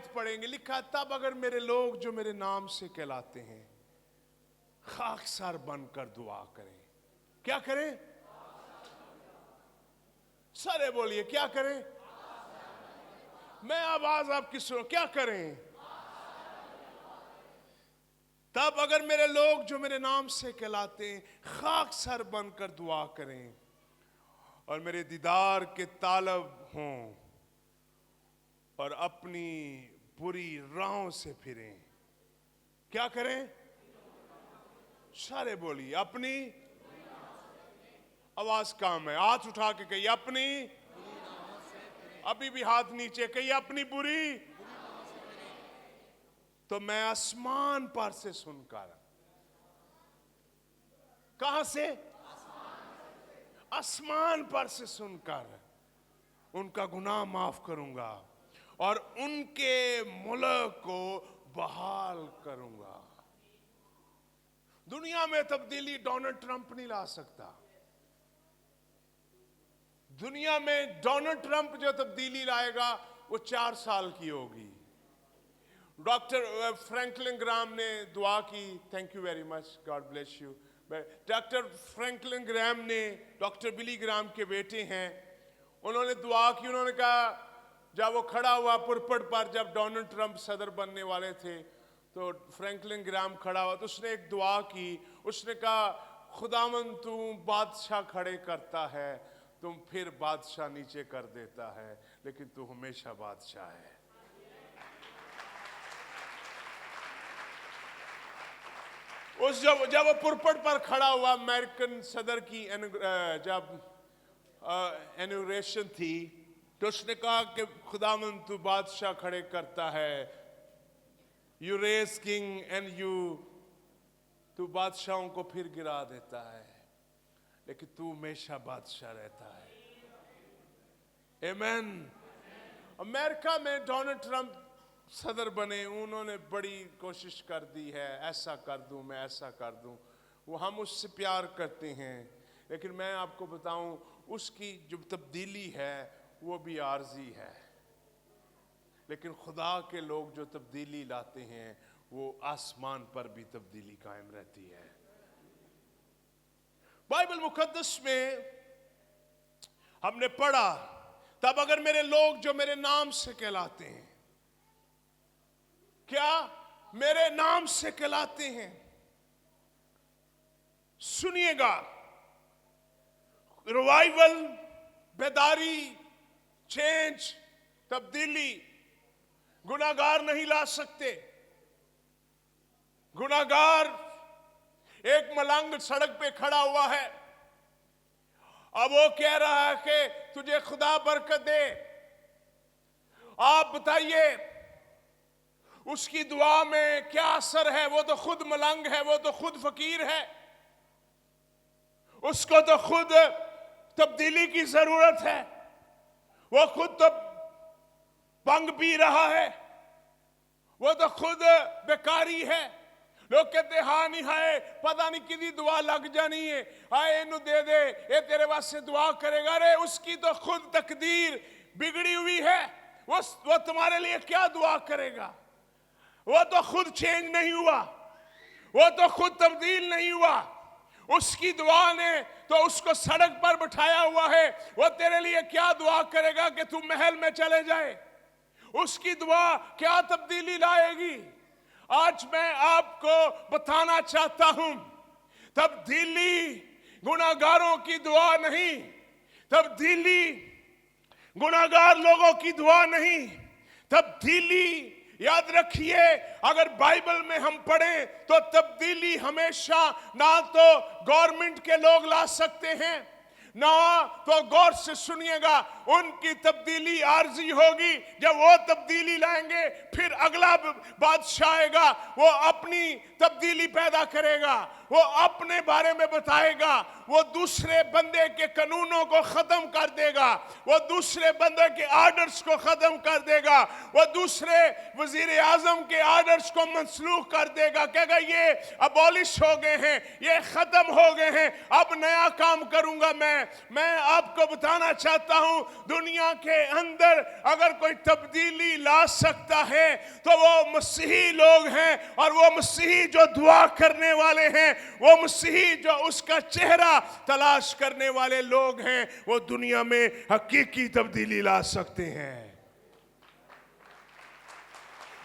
आयत पढ़ेंगे, लिखा तब अगर मेरे लोग जो मेरे नाम से कहलाते हैं खाकसार बनकर दुआ करें। क्या करें? सारे बोलिए क्या करें? मैं आवाज आपकी सुनो, क्या करें? तब अगर मेरे लोग जो मेरे नाम से कहलाते हैं खाकसार बनकर दुआ करें और मेरे दीदार के तालब हों और अपनी बुरी राहों से फिरें। क्या करें? सारे बोलिए अपनी आवाज काम है, हाथ उठा के कहिए अपनी, अभी भी हाथ नीचे कहिए अपनी बुरी। तो मैं आसमान पर से सुनकर, कहां से? आसमान पर से सुनकर उनका गुनाह माफ करूंगा और उनके मुल्क को बहाल करूंगा। दुनिया में तब्दीली डोनाल्ड ट्रंप नहीं ला सकता। दुनिया में डोनाल्ड ट्रंप जो तब्दीली लाएगा वो 4 साल की होगी। डॉक्टर फ्रैंकलिन ग्राम ने दुआ की, thank you very much, God bless you. Doctor Franklin Graham ने, डॉक्टर बिली ग्राम के बेटे हैं, उन्होंने दुआ की। उन्होंने कहा जब वो खड़ा हुआ पुरपट पर, जब डोनाल्ड ट्रंप सदर बनने वाले थे, तो फ्रैंकलिन ग्राम खड़ा हुआ तो उसने एक दुआ की। उसने कहा खुदावन तू बादशाह खड़े करता है, तुम फिर बादशाह नीचे कर देता है, लेकिन तू हमेशा बादशाह है। उस जब वो पुरपट पर खड़ा हुआ, अमेरिकन सदर की जब इनॉग्रेशन थी, तो उसने कहा कि खुदावन तू बादशाह खड़े करता है, you raise king and you, तू बादशाहों को फिर गिरा देता है, लेकिन तू हमेशा बादशाह रहता है। आमीन। अमेरिका में डोनाल्ड ट्रंप सदर बने, उन्होंने बड़ी कोशिश कर दी है, ऐसा कर दूं, मैं ऐसा कर दूं, वो हम उससे प्यार करते हैं, लेकिन मैं आपको बताऊं उसकी जो तब्दीली है वो भी आर्जी है। लेकिन खुदा के लोग जो तब्दीली लाते हैं वो आसमान पर भी तब्दीली कायम रहती है। बाइबल मुकद्दस में हमने पढ़ा तब अगर मेरे लोग जो मेरे नाम से कहलाते हैं, क्या मेरे नाम से कहलाते हैं, सुनिएगा, रिवाइवल, बेदारी, चेंज, तब्दीली गुनाहगार नहीं ला सकते। गुनाहगार, एक मलंग सड़क पे खड़ा हुआ है, अब वो कह रहा है कि तुझे खुदा बरकत दे। आप बताइए उसकी दुआ में क्या असर है? वो तो खुद मलंग है, वो तो खुद फकीर है, उसको तो खुद तब्दीली की जरूरत है, वो खुद तो भंग पी रहा है, वो तो खुद बेकारी है। लोग कहते हाँ नहीं है, पता नहीं किदी दुआ लग जानी है, हाय इन्हू दे दे, ये तेरे वास्ते दुआ करेगा। अरे उसकी तो खुद तकदीर बिगड़ी हुई है, वो तुम्हारे लिए क्या दुआ करेगा? वो तो खुद चेंज नहीं हुआ, वो तो खुद तब्दील नहीं हुआ। उसकी दुआ ने तो उसको सड़क पर बिठाया हुआ है, वो तेरे लिए क्या दुआ करेगा कि तू महल में चले जाए? उसकी दुआ क्या तब्दीली लाएगी? आज मैं आपको बताना चाहता हूं, तब्दीली गुनाहगारों की दुआ नहीं, तब्दीली गुनाहगार लोगों की दुआ नहीं, तब्दीली याद रखिए, अगर बाइबल में हम पढ़ें तो तब्दीली हमेशा ना तो गवर्नमेंट के लोग ला सकते हैं, ना तो गौर से सुनिएगा, उनकी तब्दीली आर्जी होगी। जब वो तब्दीली लाएंगे फिर अगला बादशाह आएगा, वो अपनी तब्दीली पैदा करेगा, वो अपने बारे में बताएगा, वो दूसरे बंदे के कानूनों को खत्म कर देगा, वो दूसरे बंदे के आर्डर्स को खत्म कर देगा, वो दूसरे वजीर आजम के आर्डर्स को मनसूख कर देगा, कहेगा ये अबॉलिश हो गए हैं, ये खत्म हो गए हैं, अब नया काम करूंगा मैं। मैं आपको बताना चाहता हूं, दुनिया के अंदर अगर कोई तब्दीली ला सकता है तो वो मसीही लोग हैं, और वो मसीही जो दुआ करने वाले हैं, वो मसीही जो उसका चेहरा तलाश करने वाले लोग हैं, वो दुनिया में हकीकी तब्दीली ला सकते हैं।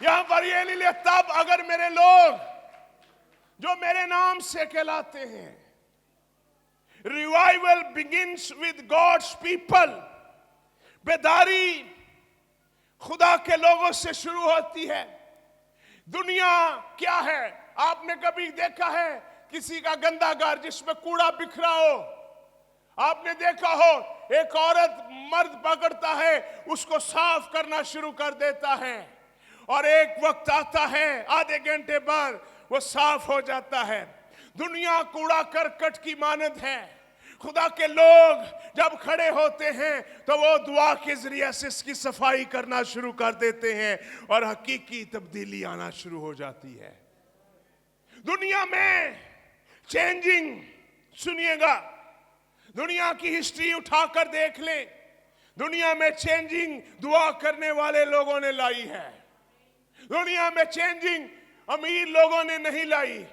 यहां पर ये नहीं लिखता, तब अगर मेरे लोग जो मेरे नाम से कहलाते हैं, revival begins with God's people, बेदारी खुदा के लोगों से शुरू होती है। दुनिया क्या है? आपने कभी देखा है किसी का गंदा घर जिसमें कूड़ा बिखरा हो? आपने देखा हो एक औरत मर्द पकड़ता है, उसको साफ करना शुरू कर देता है, और एक वक्त आता है आधे घंटे बाद वो साफ हो जाता है। दुनिया कूड़ा करकट की मानद है। खुदा के लोग जब खड़े होते हैं तो वो दुआ के जरिए से इसकी सफाई करना शुरू कर देते हैं, और हकीकी तब्दीली आना शुरू हो जाती है। दुनिया में चेंजिंग, सुनिएगा, दुनिया की हिस्ट्री उठाकर देख लें, दुनिया में चेंजिंग दुआ करने वाले लोगों ने लाई है। दुनिया में चेंजिंग अमीर लोगों ने नहीं लाई।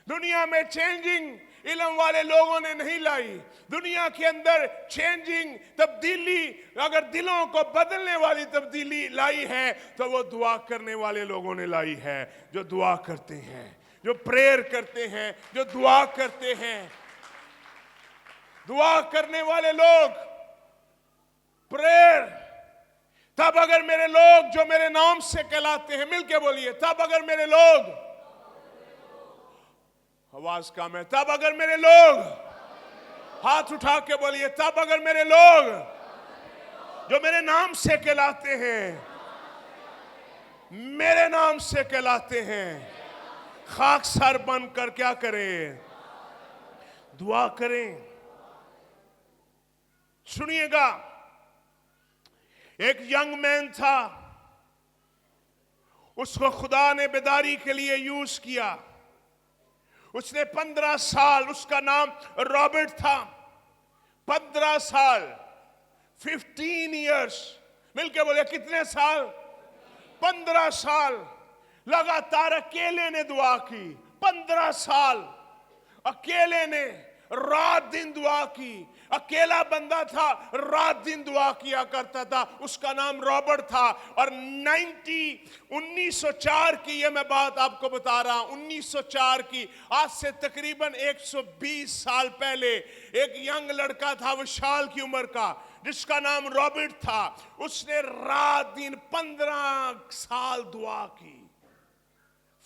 दुनिया में चेंजिंग इल्म वाले लोगों ने नहीं लाई। दुनिया के अंदर चेंजिंग तब्दीली अगर दिलों को बदलने वाली तब्दीली लाई है तो वो दुआ करने वाले लोगों ने लाई है, जो दुआ करते हैं, जो प्रेयर करते हैं, जो दुआ करते हैं। दुआ करने वाले लोग, प्रेयर। तब अगर मेरे लोग जो मेरे नाम से कहलाते हैं, मिलके बोलिए, तब अगर मेरे लोग, आवाज कम है, तब अगर मेरे लोग, हाथ उठा के बोलिए, तब अगर मेरे लोग जो मेरे नाम से कहलाते हैं, मेरे नाम से कहलाते हैं, खाकसार बनकर क्या करें? दुआ करें। सुनिएगा, एक यंग मैन था, उसको खुदा ने बेदारी के लिए यूज किया। उसने 15 साल, उसका नाम रॉबर्ट था, 15 साल, 15 इयर्स, मिलके बोले कितने साल? 15 साल लगातार अकेले ने दुआ की। 15 साल अकेले ने रात दिन दुआ की। अकेला बंदा था, रात दिन दुआ किया करता था। उसका नाम रॉबर्ट था। और 1904 की ये मैं बात आपको बता रहा हूं, 1904 की, आज से तकरीबन 120 साल पहले एक यंग लड़का था, विशाल की उम्र का, जिसका नाम रॉबर्ट था। उसने रात दिन 15 साल दुआ की।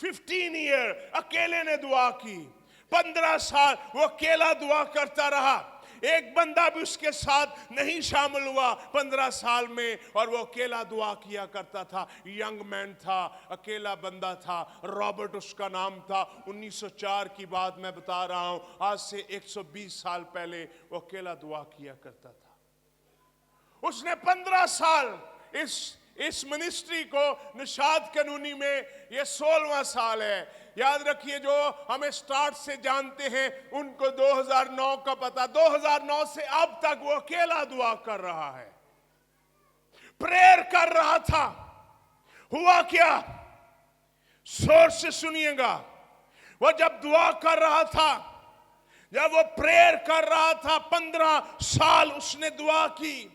15 ईयर अकेले ने दुआ की। 15 साल वो अकेला दुआ करता रहा। एक बंदा भी उसके साथ नहीं शामिल हुआ 15 साल में, और वो अकेला दुआ किया करता था। यंग मैन था, अकेला बंदा था, रॉबर्ट उसका नाम था। 1904 की बात मैं बता रहा हूं, आज से 120 साल पहले वो अकेला दुआ किया करता था। उसने 15 साल इस मिनिस्ट्री को, निशात कानूनी में ये 16वां साल है। याद रखिए, जो हमें स्टार्ट से जानते हैं उनको 2009 का पता। 2009 से अब तक वो अकेला दुआ कर रहा है, प्रेयर कर रहा था। हुआ क्या? जोर से सुनिएगा। वो जब दुआ कर रहा था, जब वो प्रेयर कर रहा था, 15 साल उसने दुआ की।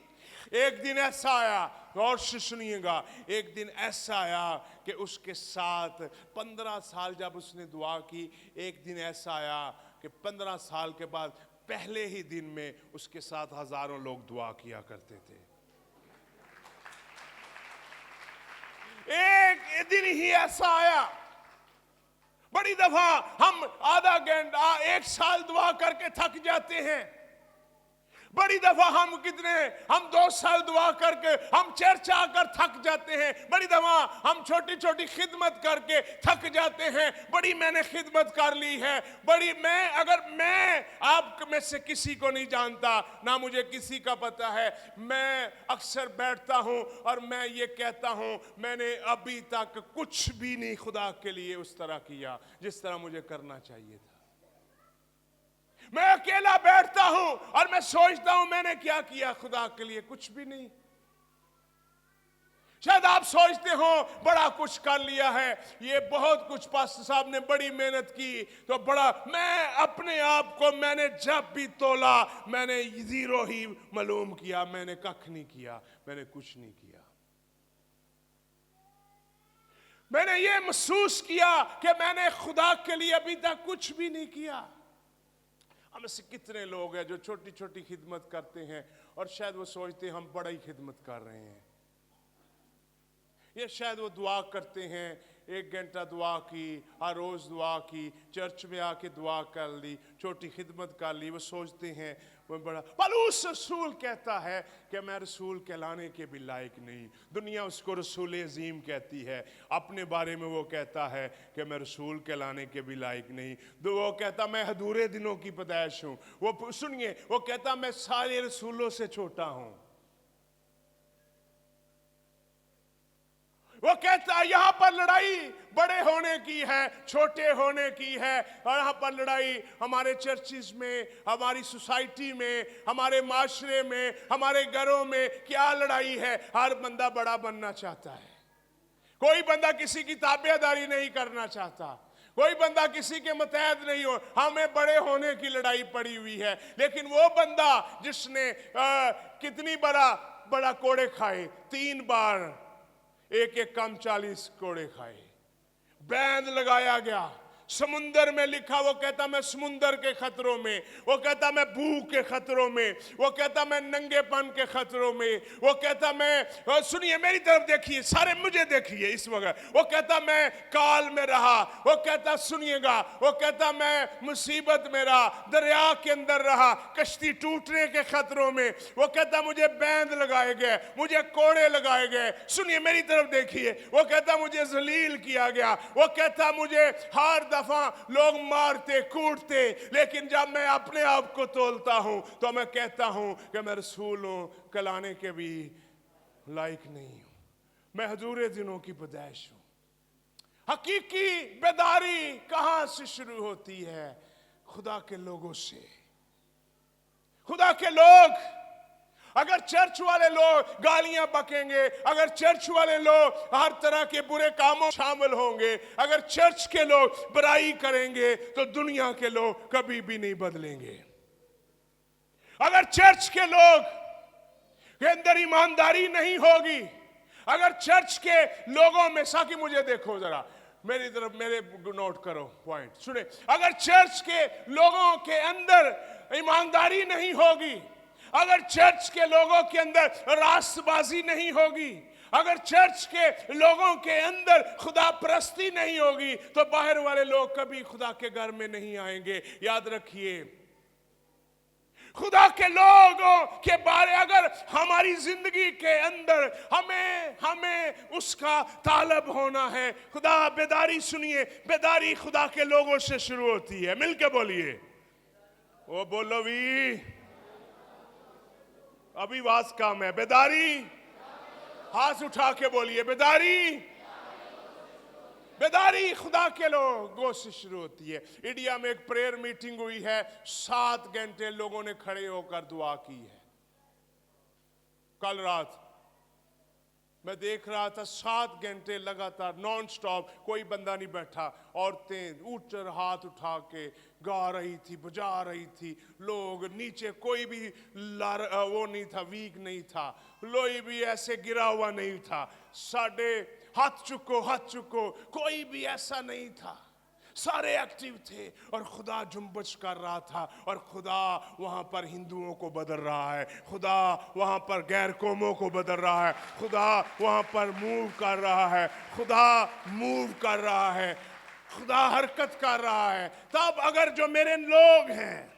एक दिन ऐसा आया, गौर से सुनिएगा, एक दिन ऐसा आया कि उसके साथ 15 साल जब उसने दुआ की, एक दिन ऐसा आया कि 15 साल के बाद पहले ही दिन में उसके साथ हजारों लोग दुआ किया करते थे। एक दिन ही ऐसा आया। बड़ी दफा हम आधा घंटा, 1 साल दुआ करके थक जाते हैं। बड़ी दफा हम 2 साल दुआ करके हम चर्च आकर थक जाते हैं। बड़ी दफा हम छोटी छोटी खिदमत करके थक जाते हैं। बड़ी मैंने खिदमत कर ली है, अगर मैं आप में से किसी को नहीं जानता, ना मुझे किसी का पता है, मैं अक्सर बैठता हूं और मैं ये कहता हूं, मैंने अभी तक कुछ भी नहीं खुदा के लिए उस तरह किया जिस तरह मुझे करना चाहिए था। मैं अकेला बैठता हूं और मैं सोचता हूं मैंने क्या किया खुदा के लिए, कुछ भी नहीं। शायद आप सोचते हो बड़ा कुछ कर लिया है, ये बहुत कुछ पास्टर साहब ने बड़ी मेहनत की तो बड़ा, मैं अपने आप को मैंने जब भी तोला मैंने जीरो ही मालूम किया, मैंने कख नहीं किया, मैंने कुछ नहीं किया। मैंने ये महसूस किया कि मैंने खुदा के लिए अभी तक कुछ भी नहीं किया। हम से कितने लोग हैं जो छोटी छोटी खिदमत करते हैं और शायद वो सोचते हैं हम बड़ा ही खिदमत कर रहे हैं। ये शायद वो दुआ करते हैं, 1 घंटा दुआ की, हर रोज दुआ की, चर्च में आके दुआ कर ली, छोटी खिदमत कर ली, वो सोचते हैं वो बड़ा। पौलुस रसूल कहता है कि मैं रसूल कहलाने के भी लायक नहीं। दुनिया उसको रसूल अजीम कहती है, अपने बारे में वो कहता है कि मैं रसूल कहलाने के भी लायक नहीं। वो कहता मैं अधूरे दिनों की पैदाइश हूँ। वो सुनिए, वो कहता मैं सारे रसूलों से छोटा हूँ। वो कहता है यहां पर लड़ाई बड़े होने की है, छोटे होने की है। और यहां पर लड़ाई हमारे चर्चिस में, हमारी सोसाइटी में, हमारे माशरे में, हमारे घरों में क्या लड़ाई है। हर बंदा बड़ा बनना चाहता है, कोई बंदा किसी की ताबेदारी नहीं करना चाहता, कोई बंदा किसी के मुतहद नहीं हो। हमें बड़े होने की लड़ाई पड़ी हुई है। लेकिन वो बंदा जिसने कितनी बड़ा कोड़े खाए, 3 बार एक कम 40 कोड़े खाए, बैंड लगाया गया, समुंदर में लिखा। वो कहता मैं समुंदर के खतरों में, वो कहता मैं भूख के खतरों में, वो कहता मैं नंगेपन के खतरों में, वो कहता मैं, सुनिए मेरी तरफ देखिए, सारे मुझे देखिए इस वक्त, वो कहता मैं काल में रहा, वो कहता सुनिएगा, वो कहता मैं मुसीबत में रहा, दरिया के अंदर रहा, कश्ती टूटने के खतरों में, वो कहता मुझे बैंड लगाए गए, मुझे कोड़े लगाए गए। सुनिए मेरी तरफ देखिए, वो कहता मुझे जलील किया गया, वो कहता मुझे हर दफा लोग मारते कूटते, लेकिन जब मैं अपने आप को तोलता हूं तो मैं कहता हूं कि मैं रसूल हूं, कहलाने के भी लायक नहीं हूं, मैं हजूरे दिनों की पैदाइश हूं। हकीकी बेदारी कहां से शुरू होती है? खुदा के लोगों से। खुदा के लोग, अगर चर्च वाले लोग गालियां बकेंगे, अगर चर्च वाले लोग हर तरह के बुरे कामों शामिल होंगे, अगर चर्च के लोग बुराई करेंगे तो दुनिया के लोग कभी भी नहीं बदलेंगे। अगर चर्च के लोग के अंदर ईमानदारी नहीं होगी, अगर चर्च के लोगों में, साकी मुझे देखो जरा, मेरी तरफ मेरे नोट करो पॉइंट सुने, अगर चर्च के लोगों के अंदर ईमानदारी नहीं होगी, अगर चर्च के लोगों के अंदर रास्तबाजी नहीं होगी, अगर चर्च के लोगों के अंदर खुदा परस्ती नहीं होगी, तो बाहर वाले लोग कभी खुदा के घर में नहीं आएंगे। याद रखिए, खुदा के लोगों के बारे अगर हमारी जिंदगी के अंदर हमें उसका तालब होना है। खुदा बेदारी, सुनिए, बेदारी खुदा के लोगों से शुरू होती है। मिलके बोलिए, वो बोलो भी, अभी आवाज कम है। बेदारी, हाथ उठा के बोलिए, बेदारी। बेदारी खुदा के लोगों से शुरू होती है। इंडिया में एक प्रेयर मीटिंग हुई है, 7 घंटे लोगों ने खड़े होकर दुआ की है। कल रात मैं देख रहा था, 7 घंटे लगातार नॉन स्टॉप, कोई बंदा नहीं बैठा। औरतें ऊपर हाथ उठा के गा रही थी, बजा रही थी, लोग नीचे, कोई भी वो नहीं था, वीक नहीं था, कोई भी ऐसे गिरा हुआ नहीं था। साढ़े हाथ चुको, कोई भी ऐसा नहीं था, सारे एक्टिव थे और खुदा जुम्बश कर रहा था। और खुदा वहां पर हिंदुओं को बदल रहा है, खुदा वहां पर गैर कौमों को बदल रहा है, खुदा वहां पर मूव कर रहा है, खुदा मूव कर रहा है, खुदा हरकत कर रहा है। तब अगर जो मेरे लोग हैं,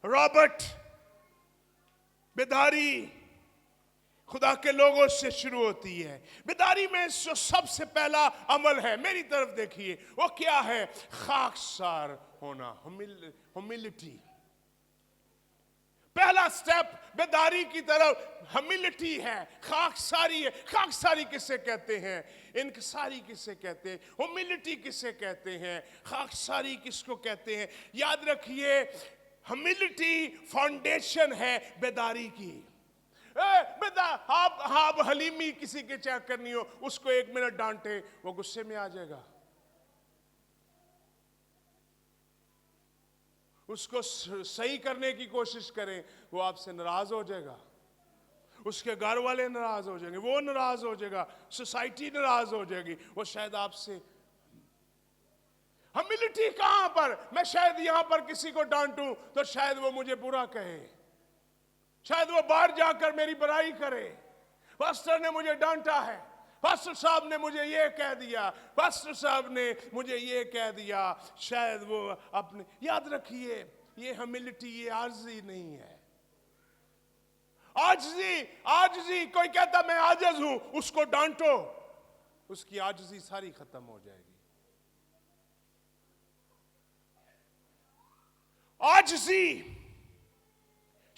रॉबर्ट, बेदारी खुदा के लोगों से शुरू होती है। बेदारी में जो सबसे पहला अमल है, मेरी तरफ देखिए, वो क्या है? खाकसार होना, ह्यूमिलिटी। पहला स्टेप बेदारी की तरफ ह्यूमिलिटी है, खाकसारी है। खाकसारी किसे कहते हैं? इनकसारी किसे कहते हैं? ह्यूमिलिटी किसे कहते हैं? खाकसारी किसको कहते हैं? याद रखिए, ह्यूमिलिटी फाउंडेशन है बेदारी की। आप हलीमी किसी के चेक करनी हो, उसको 1 मिनट डांटे, वो गुस्से में आ जाएगा। उसको सही करने की कोशिश करें, वो आपसे नाराज हो जाएगा, उसके घर वाले नाराज हो जाएंगे, वो नाराज हो जाएगा, सोसाइटी नाराज हो जाएगी, वो शायद आपसे। ह्यूमिलिटी कहां पर? मैं शायद यहां पर किसी को डांटूं तो शायद वो मुझे बुरा कहे, शायद वो बाहर जाकर मेरी बुराई करे। पास्टर ने मुझे डांटा है, पास्टर साहब ने मुझे ये कह दिया, पास्टर साहब ने मुझे ये कह दिया, शायद वो अपने। याद रखिए, ये ह्यूमिलिटी, ये आजिज़ी नहीं है। आजिज़ी कोई कहता मैं आजिज़ हूं, उसको डांटो, उसकी आजिज़ी सारी खत्म हो जाएगी। आजिज़ी,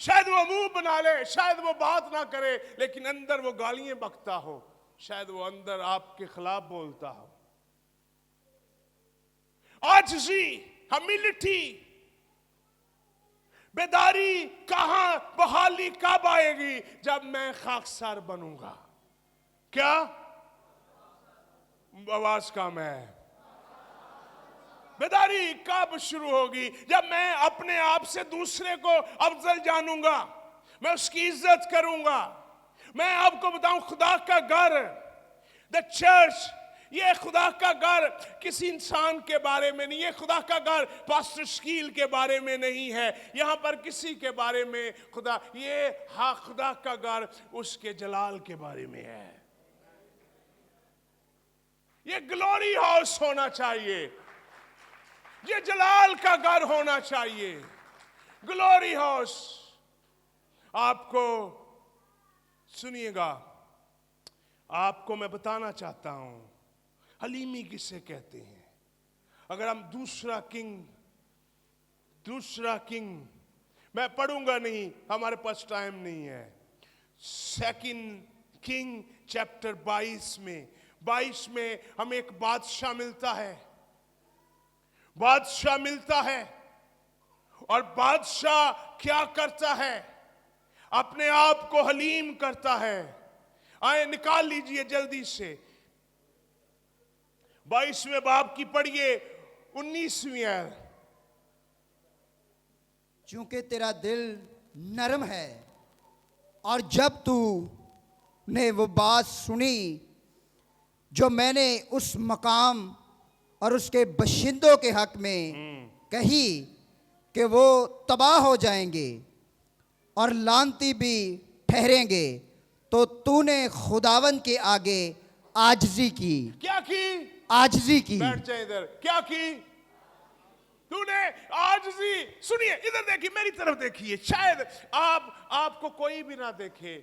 शायद वो मुंह बना ले, शायद वो बात ना करे, लेकिन अंदर वो गालियां बकता हो, शायद वो अंदर आपके खिलाफ बोलता हो। आजिज़ी, ह्यूमिलिटी, बेदारी कहां, बहाली कब आएगी? जब मैं खाकसार बनूंगा। क्या आवाज कम है? बेदारी कब शुरू होगी? जब मैं अपने आप से दूसरे को अफजल जानूंगा, मैं उसकी इज्जत करूंगा। मैं आपको बताऊं, खुदा का घर, द चर्च, ये खुदा का घर किसी इंसान के बारे में नहीं, ये खुदा का घर पास्टर शकील के बारे में नहीं है, यहां पर किसी के बारे में खुदा, ये खुदा का घर उसके जलाल के बारे में है। ये ग्लोरी हाउस होना चाहिए, ये जलाल का घर होना चाहिए, ग्लोरी हाउस। आपको सुनिएगा, आपको मैं बताना चाहता हूं हलीमी किसे कहते हैं। अगर हम दूसरा किंग मैं पढ़ूंगा नहीं, हमारे पास टाइम नहीं है। 2 किंग चैप्टर 22 में हमें एक बादशाह मिलता है, और बादशाह क्या करता है? अपने आप को हलीम करता है। आए निकाल लीजिए जल्दी से 22वें बाब की पढ़िए 19वीं आयत। चूंकि तेरा दिल नरम है, और जब तू ने वो बात सुनी जो मैंने उस मकाम और उसके बशिंदों के हक में कही कि वो तबाह हो जाएंगे और लानती भी ठहरेंगे, तो तूने खुदावन के आगे आजिज़ी की। क्या की? आजिज़ी की। बैठ जाए इधर। क्या की? तूने आजिज़ी। सुनिए, इधर देखिए, मेरी तरफ देखिए। शायद आपको कोई भी ना देखे,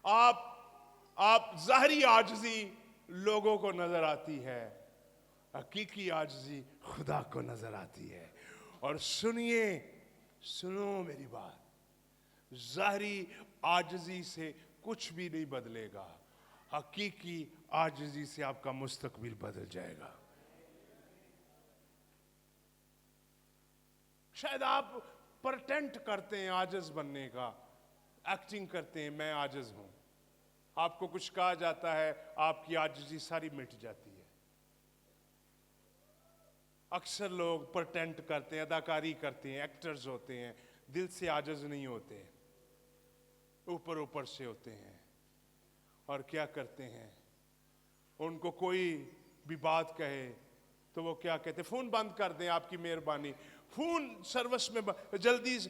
आप ज़ाहरी आजिज़ी लोगों को नजर आती है, हकीकी आजिज़ी खुदा को नजर आती है। और सुनो मेरी बात, ज़ाहरी आजिज़ी से कुछ भी नहीं बदलेगा, हकीकी आजिज़ी से आपका मुस्तकबिल बदल जाएगा। शायद आप प्रटेंट करते हैं आजिज़ बनने का, एक्टिंग करते हैं मैं आजिज़ हूं, आपको कुछ कहा जाता है, आपकी आजिज़ी सारी मिट जाती है। अक्सर लोग प्रटेंट करते हैं, अदाकारी करते हैं, एक्टर्स होते हैं, दिल से आजिज़ नहीं होते, ऊपर से होते हैं। और क्या करते हैं? उनको कोई भी बात कहे तो वो क्या कहते हैं? फोन बंद कर दें, आपकी मेहरबानी, फोन सर्विस में जल्दी से।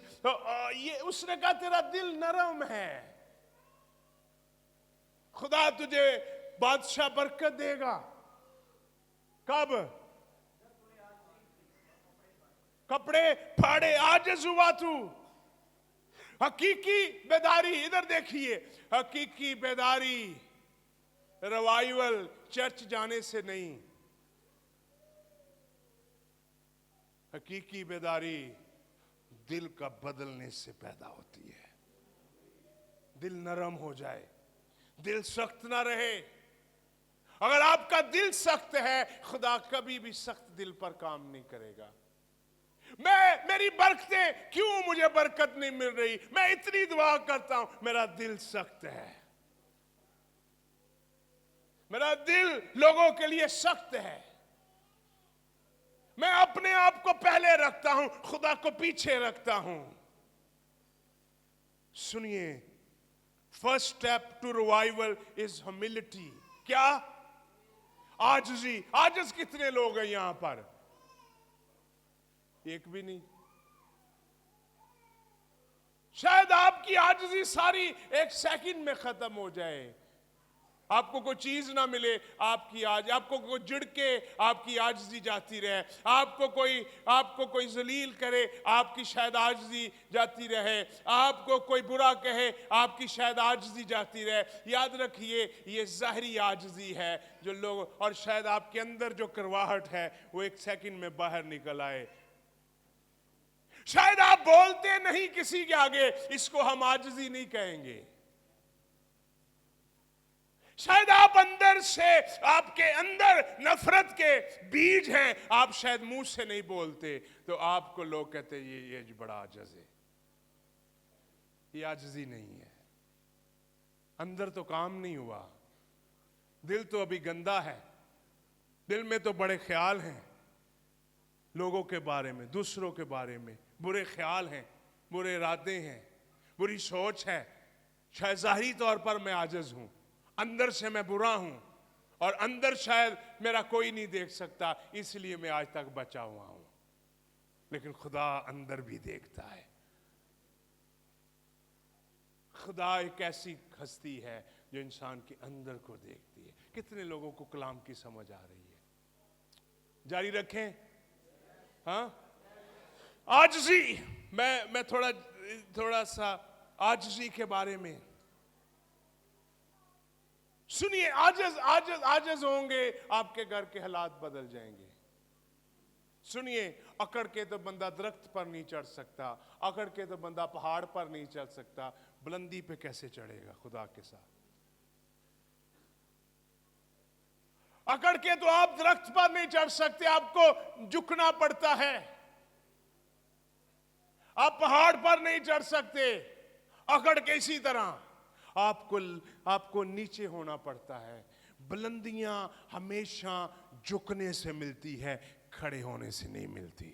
ये उसने कहा तेरा दिल नरम है, खुदा तुझे बादशाह बरकत देगा। कब? कपड़े फाड़े आजिज़ हुआ तू। हकीकी बेदारी, इधर देखिए, हकीकी बेदारी रिवाइवल चर्च जाने से नहीं, हकीकी बेदारी दिल का बदलने से पैदा होती है। दिल नरम हो जाए, दिल सख्त ना रहे। अगर आपका दिल सख्त है, खुदा कभी भी सख्त दिल पर काम नहीं करेगा। मेरी बरकतें क्यों, मुझे बरकत नहीं मिल रही, मैं इतनी दुआ करता हूं, मेरा दिल सख्त है। मेरा दिल लोगों के लिए सख्त है। मैं अपने आप को पहले रखता हूं, खुदा को पीछे रखता हूं। सुनिए, first step to revival is humility. क्या? आजिज़ी। आजिज़ कितने लोग हैं यहां पर? एक भी नहीं। शायद आपकी आजिज़ी सारी एक सेकंड में खत्म हो जाए। आपको कोई चीज ना मिले, आपको कोई झिड़के, आपकी आजिज़ी जाती रहे। आपको कोई जलील करे, आपकी शायद आजिज़ी जाती रहे। आपको कोई बुरा कहे, आपकी शायद आजिज़ी जाती रहे। याद रखिए, ये ज़ाहरी आजिज़ी है जो लोग, और शायद आपके अंदर जो करवाहट है वो एक सेकंड में बाहर निकल आए। शायद आप बोलते नहीं किसी के आगे, इसको हम आजिज़ी नहीं कहेंगे। शायद आप अंदर से, आपके अंदर नफरत के बीज हैं, आप शायद मुंह से नहीं बोलते, तो आपको लोग कहते ये बड़ा आजिज़ है। ये आजिज़ी नहीं है, अंदर तो काम नहीं हुआ, दिल तो अभी गंदा है। दिल में तो बड़े ख्याल हैं लोगों के बारे में, दूसरों के बारे में, बुरे ख्याल हैं, बुरे इरादे हैं, बुरी सोच है। शायद ज़ाहिरी तौर पर मैं आजिज़ हूं, अंदर से मैं बुरा हूं, और अंदर शायद मेरा कोई नहीं देख सकता, इसलिए मैं आज तक बचा हुआ हूं। लेकिन खुदा अंदर भी देखता है। खुदा एक ऐसी हस्ती है जो इंसान के अंदर को देखती है। कितने लोगों को कलाम की समझ आ रही है? जारी रखें। हाँ, आजिज़ी। मैं थोड़ा सा आजिज़ी के बारे में सुनिए। आजिज़ होंगे, आपके घर के हालात बदल जाएंगे। सुनिए, अकड़ के तो बंदा दरख्त पर नहीं चढ़ सकता, अकड़ के तो बंदा पहाड़ पर नहीं चढ़ सकता, बुलंदी पे कैसे चढ़ेगा खुदा के साथ? अकड़ के तो आप दरख्त पर नहीं चढ़ सकते, आपको झुकना पड़ता है। आप पहाड़ पर नहीं चढ़ सकते, अकड़ के इसी तरह आपको नीचे होना पड़ता है। बुलंदियां हमेशा झुकने से मिलती है, खड़े होने से नहीं मिलती।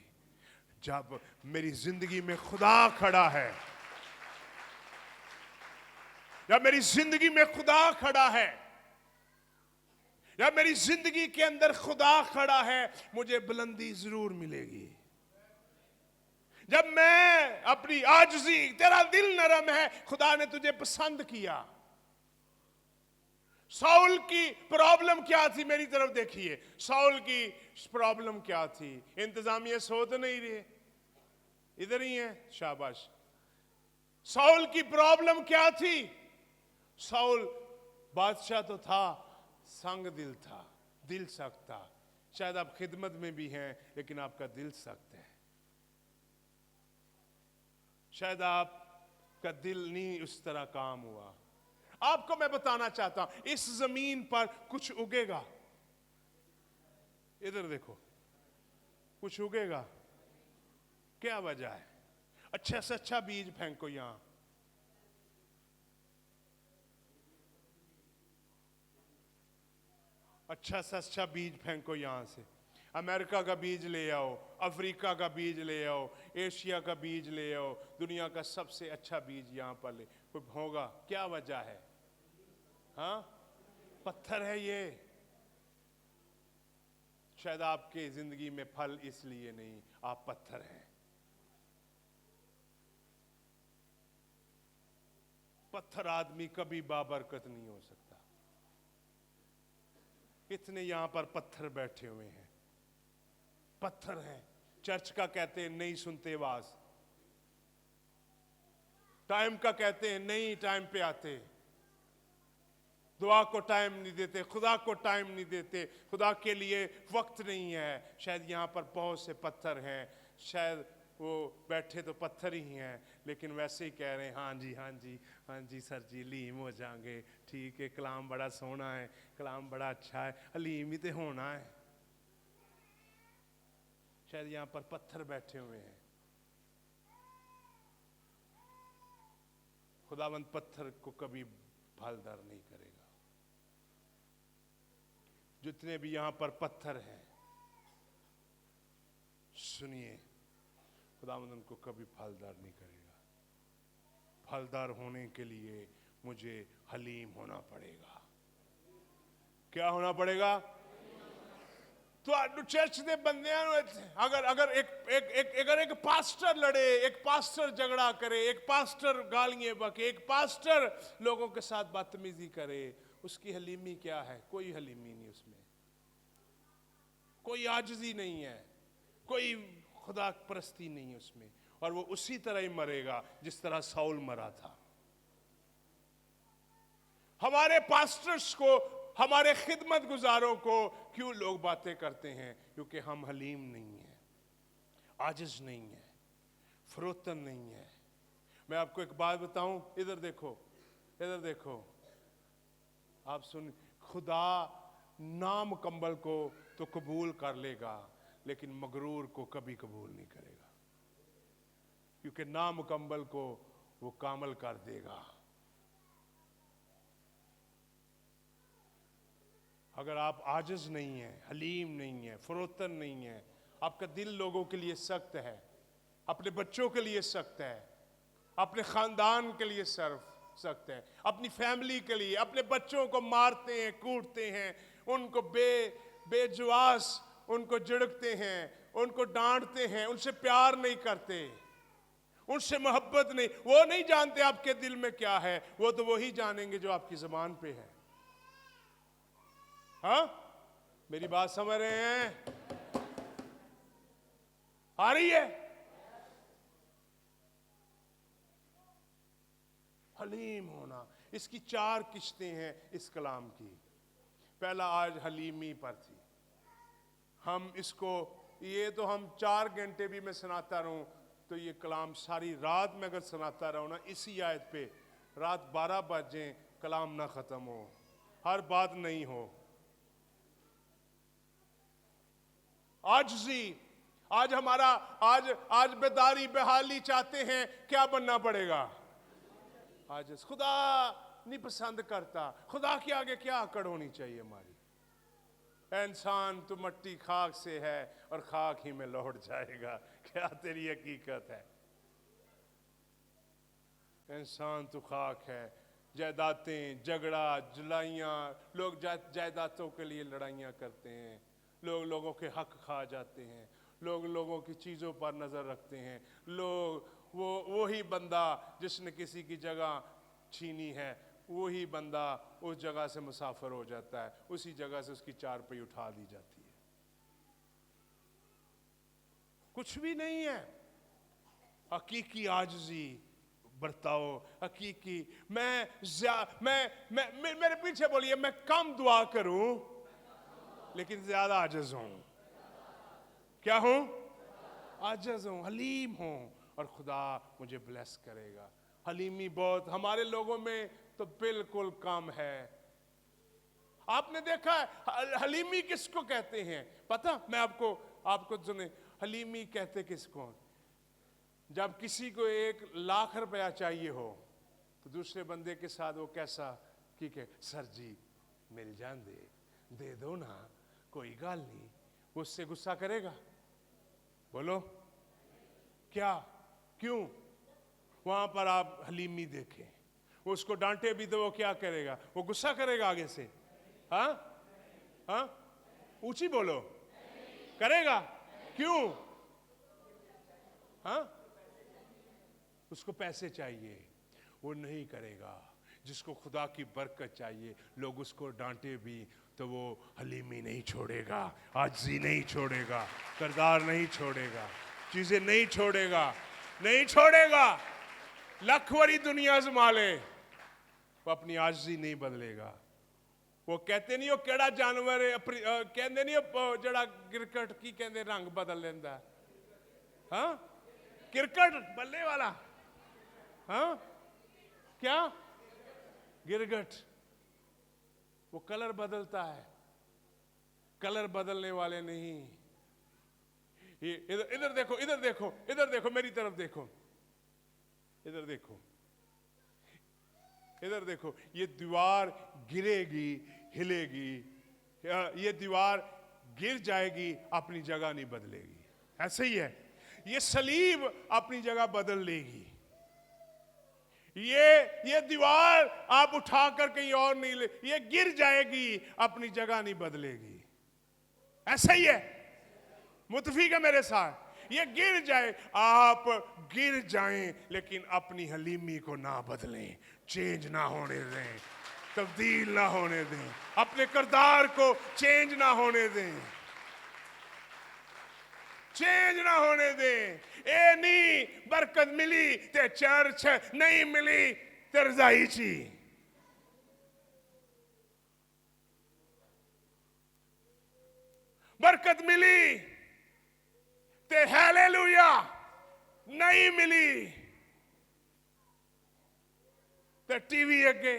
जब मेरी जिंदगी में खुदा खड़ा है, जब मेरी जिंदगी में खुदा खड़ा है, जब मेरी जिंदगी के अंदर खुदा खड़ा है, मुझे बुलंदी जरूर मिलेगी। जब मैं अपनी आजिज़ी, तेरा दिल नरम है, खुदा ने तुझे पसंद किया। साउल की प्रॉब्लम क्या थी? मेरी तरफ देखिए, साउल की प्रॉब्लम क्या थी? इंतजामिया सो तो नहीं रहे, इधर ही है, शाबाश। साउल की प्रॉब्लम क्या थी? साउल बादशाह तो था, संग दिल था, दिल सख्त था। शायद आप खिदमत में भी हैं, लेकिन आपका दिल सख्त है। शायद आपका दिल नहीं उस तरह काम हुआ। आपको मैं बताना चाहता हूं, इस जमीन पर कुछ उगेगा। इधर देखो, कुछ उगेगा। क्या वजह है? अच्छा से अच्छा बीज फेंको यहां। अच्छा से अच्छा बीज फेंको यहां से। अमेरिका का बीज ले आओ, अफ्रीका का बीज ले आओ, एशिया का बीज ले आओ, दुनिया का सबसे अच्छा बीज यहां पर ले, कोई होगा? क्या वजह है? हाँ, पत्थर है ये। शायद आपके जिंदगी में फल इसलिए नहीं, आप पत्थर हैं। पत्थर आदमी कभी बाबरकत नहीं हो सकता। इतने यहां पर पत्थर बैठे हुए हैं, पत्थर हैं। चर्च का कहते हैं नहीं सुनते वाज, टाइम का कहते हैं नहीं टाइम पे आते, दुआ को टाइम नहीं देते, खुदा को टाइम नहीं देते, खुदा के लिए वक्त नहीं है। शायद यहां पर बहुत से पत्थर हैं, शायद वो बैठे तो पत्थर ही हैं, लेकिन वैसे ही कह रहे हैं हाँ जी हाँ जी हाँ जी सर जी, हलीम हो जाएंगे, ठीक है, कलाम बड़ा सोहना है, कलाम बड़ा अच्छा है, हलीम ही तो होना है। शायद यहाँ पर पत्थर बैठे हुए हैं। खुदावंद पत्थर को कभी फलदार नहीं करेगा। जितने भी यहाँ पर पत्थर हैं, सुनिए, खुदावंद उनको कभी फलदार नहीं करेगा। फलदार होने के लिए मुझे हलीम होना पड़ेगा। क्या होना पड़ेगा? तो चर्च के बंदियां अगर एक पास्टर लड़े, एक पास्टर झगड़ा करे, एक पास्टर गालियां बके, एक पास्टर लोगों के साथ बदतमीजी करे, उसकी हलीमी क्या है? कोई हलीमी नहीं उसमें, कोई आजिज़ी नहीं है, कोई खुदा परस्ती नहीं है उसमें, और वो उसी तरह ही मरेगा जिस तरह साउल मरा था। हमारे पास्टर्स को, हमारे खिदमत गुजारों को क्यों लोग बातें करते हैं? क्योंकि हम हलीम नहीं है, आजिज नहीं है, फरोतन नहीं है। मैं आपको एक बात बताऊं, इधर देखो, इधर देखो, आप सुन, खुदा नामुकम्मल को तो कबूल कर लेगा, लेकिन मगरूर को कभी कबूल नहीं करेगा, क्योंकि नामुकम्मल को वो कामल कर देगा। अगर आप आजिज नहीं है, हलीम नहीं है, फरोतन नहीं है, आपका दिल लोगों के लिए सख्त है, अपने बच्चों के लिए सख्त है, अपने खानदान के लिए सख्त है, अपनी फैमिली के लिए, अपने बच्चों को मारते हैं, कूटते हैं, उनको बेजुआस उनको झिड़कते हैं, उनको डांटते हैं, उनसे प्यार नहीं करते, उनसे मोहब्बत नहीं, वो नहीं जानते आपके दिल में क्या है, वो तो वही जानेंगे जो आपकी जुबान पे है। हाँ, मेरी बात समझ रहे हैं? आ रही है? हलीम होना, इसकी 4 किश्तें हैं इस कलाम की। पहला आज हलीमी पर थी। हम इसको, ये तो हम 4 घंटे भी मैं सुनाता रहूं तो ये कलाम सारी रात में अगर सुनाता रहूं ना, इसी आयत पे रात 12 बजे कलाम ना खत्म हो, हर बात नहीं हो। आज हमारा आज बेदारी बेहाली चाहते हैं, क्या बनना पड़ेगा? आज खुदा नहीं पसंद करता, खुदा के आगे क्या अकड़ होनी चाहिए हमारी? इंसान तो मट्टी खाक से है और खाक ही में लौट जाएगा, क्या तेरी हकीकत है? इंसान तो खाक है। जायदादें, झगड़ा, जलाइयाँ, लोग जायदादों के लिए लड़ाइयाँ करते हैं, लोग लोगों के हक खा जाते हैं, लोग लोगों की चीज़ों पर नज़र रखते हैं, लोग वही बंदा जिसने किसी की जगह छीनी है, वही बंदा उस जगह से मुसाफिर हो जाता है, उसी जगह से उसकी चारपाई उठा दी जाती है। कुछ भी नहीं है। हकीकी आजिज़ी बरताओ, हकीकी मैं मेरे पीछे बोलिए, मैं कम दुआ करूं लेकिन ज्यादा आजिज हूं। क्या हूं? आजिज हूं, हलीम हूं, और खुदा मुझे ब्लेस करेगा। हलीमी बहुत हमारे लोगों में तो बिल्कुल कम है। आपने देखा है हलीमी किसको कहते हैं? पता, मैं आपको सुने, हलीमी कहते किसको? जब किसी को 1 लाख रुपया चाहिए हो तो दूसरे बंदे के साथ वो कैसा कि सर जी मिल जान दे दो ना, कोई गाल नहीं, वो उससे गुस्सा करेगा? बोलो क्या? क्यों? वहां पर आप हलीमी देखें, उसको डांटे भी तो वो क्या करेगा? वो गुस्सा करेगा आगे से? हाँ हाँ, ऊंची बोलो, करेगा? क्यों? हाँ, उसको पैसे चाहिए, वो नहीं करेगा। जिसको खुदा की बरकत चाहिए, लोग उसको डांटे भी तो वो हलीमी नहीं छोड़ेगा, आजिज़ी नहीं छोड़ेगा, किरदार नहीं छोड़ेगा, चीजें नहीं छोड़ेगा, नहीं छोड़ेगा। लखवरी दुनिया आज़मा ले, वो अपनी आजिज़ी नहीं बदलेगा। वो कहते नहीं, वो केड़ा जानवर है, कहते नहीं जड़ा गिरकट की कहते रंग बदल लेंदा, हाँ क्रिकेट बल्ले वाला, हाँ क्या, गिरगट। वो कलर बदलता है, कलर बदलने वाले नहीं। ये इधर इधर देखो, इधर देखो, इधर देखो, मेरी तरफ देखो, इधर देखो, इधर देखो। ये दीवार गिरेगी, हिलेगी, ये दीवार गिर जाएगी, अपनी जगह नहीं बदलेगी। ऐसे ही है, ये सलीब अपनी जगह बदल लेगी। ये दीवार आप उठाकर कहीं और नहीं ले, ये गिर जाएगी, अपनी जगह नहीं बदलेगी। ऐसा ही है, मुतफिक है मेरे साथ। ये गिर जाए, आप गिर जाएं, लेकिन अपनी हलीमी को ना बदलें, चेंज ना होने दें, तब्दील ना होने दें, अपने किरदार को चेंज ना होने दें, चेंज ना होने दें। ए नी बरकत मिली ते चर्च नहीं मिली ते रजाई ची। बरकत मिली ते हालेलुया नहीं मिली ते टीवी अगे।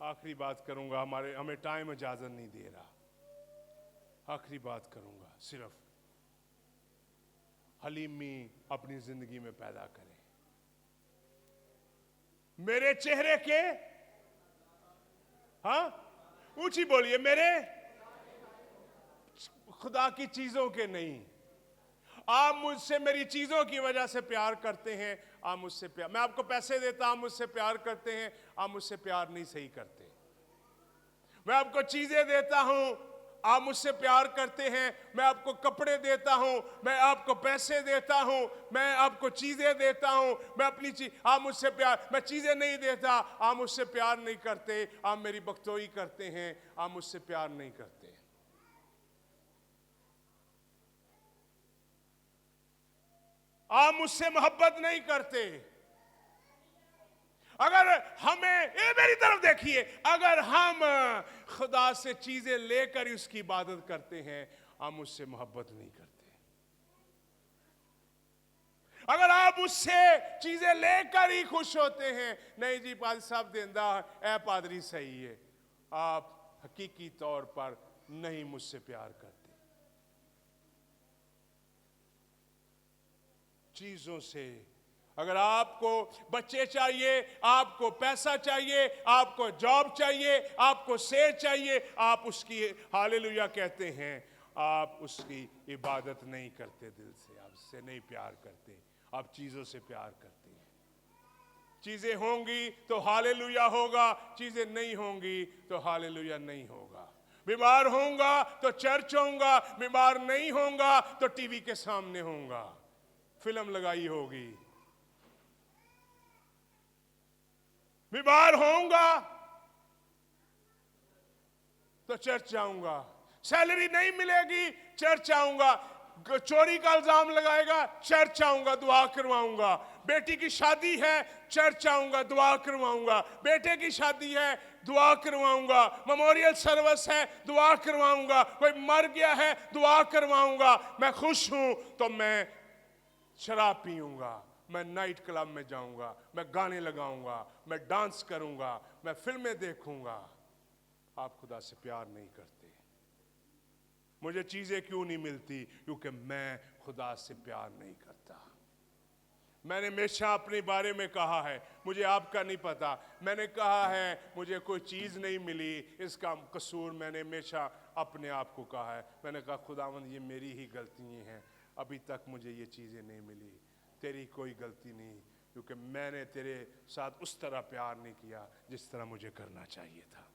आखिरी बात करूंगा, हमें टाइम इजाजत नहीं दे रहा। आखिरी बात करूंगा, सिर्फ हलीमी अपनी जिंदगी में पैदा करें। मेरे चेहरे के, हाँ ऊंची बोलिए, मेरे खुदा की चीजों के नहीं। आप मुझसे मेरी चीजों की वजह से प्यार करते हैं, आप मुझसे प्यार, मैं आपको पैसे देता, आप मुझसे प्यार करते हैं, आप मुझसे प्यार नहीं सही करते। मैं आपको चीजें देता हूं, आप मुझसे प्यार करते हैं। मैं आपको कपड़े देता हूं, मैं आपको पैसे देता हूं, मैं आपको चीजें देता हूं, मैं अपनी चीज, आप मुझसे प्यार, मैं चीजें नहीं देता, आप मुझसे प्यार नहीं करते, आप मेरी बख्तोई करते हैं, आप मुझसे प्यार नहीं करते। आप मुझसे मोहब्बत नहीं करते। अगर हमें, ये मेरी तरफ देखिए, अगर हम खुदा से चीजें लेकर उसकी इबादत करते हैं, आप मुझसे मोहब्बत नहीं करते। अगर आप उससे चीजें लेकर ही खुश होते हैं, नहीं जी पादरी साहब देंदा है, पादरी सही है, आप हकीकी तौर पर नहीं मुझसे प्यार करते। चीजों से, अगर आपको बच्चे चाहिए, आपको पैसा चाहिए, आपको जॉब चाहिए, आपको सेहत चाहिए, आप उसकी हालेलुया कहते हैं, आप उसकी इबादत नहीं करते दिल से, आप उससे नहीं प्यार करते, आप चीजों से प्यार करते हैं। चीजें होंगी तो हालेलुया होगा, चीजें नहीं होंगी तो हालेलुया नहीं होगा। बीमार होऊंगा तो चर्च होऊंगा, बीमार नहीं होऊंगा तो टीवी के सामने होऊंगा, फिल्म लगाई होगी। बीमार होऊंगा तो चर्च जाऊंगा, सैलरी नहीं मिलेगी चर्च आऊंगा, चोरी का इल्जाम लगाएगा चर्च आऊंगा, दुआ करवाऊंगा। बेटी की शादी है, चर्च आऊंगा, दुआ करवाऊंगा। बेटे की शादी है, दुआ करवाऊंगा। मेमोरियल सर्विस है, दुआ करवाऊंगा। कोई मर गया है, दुआ करवाऊंगा। मैं खुश हूं तो मैं शराब पीऊंगा, मैं नाइट क्लब में जाऊंगा, मैं गाने लगाऊंगा, मैं डांस करूंगा, मैं फिल्में देखूंगा। आप खुदा से प्यार नहीं करते। मुझे चीजें क्यों नहीं मिलती? क्योंकि मैं खुदा से प्यार नहीं करता। मैंने हमेशा अपने बारे में कहा है, मुझे आपका नहीं पता, मैंने कहा है मुझे कोई चीज़ नहीं मिली, इसका कसूर मैंने हमेशा अपने आप को कहा है। मैंने कहा खुदावंद ये मेरी ही गलतियाँ हैं, अभी तक मुझे ये चीज़ें नहीं मिली, तेरी कोई गलती नहीं, क्योंकि मैंने तेरे साथ उस तरह प्यार नहीं किया जिस तरह मुझे करना चाहिए था।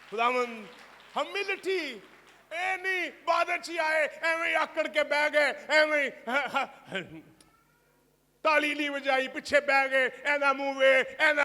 खुदावंद ह्यूमिलिटी, ए नहीं बादल आए एवं आकड़ के बह गए, एवं ताली नहीं बजाई, पिछे बह गए, एदा मुंह वे, एदा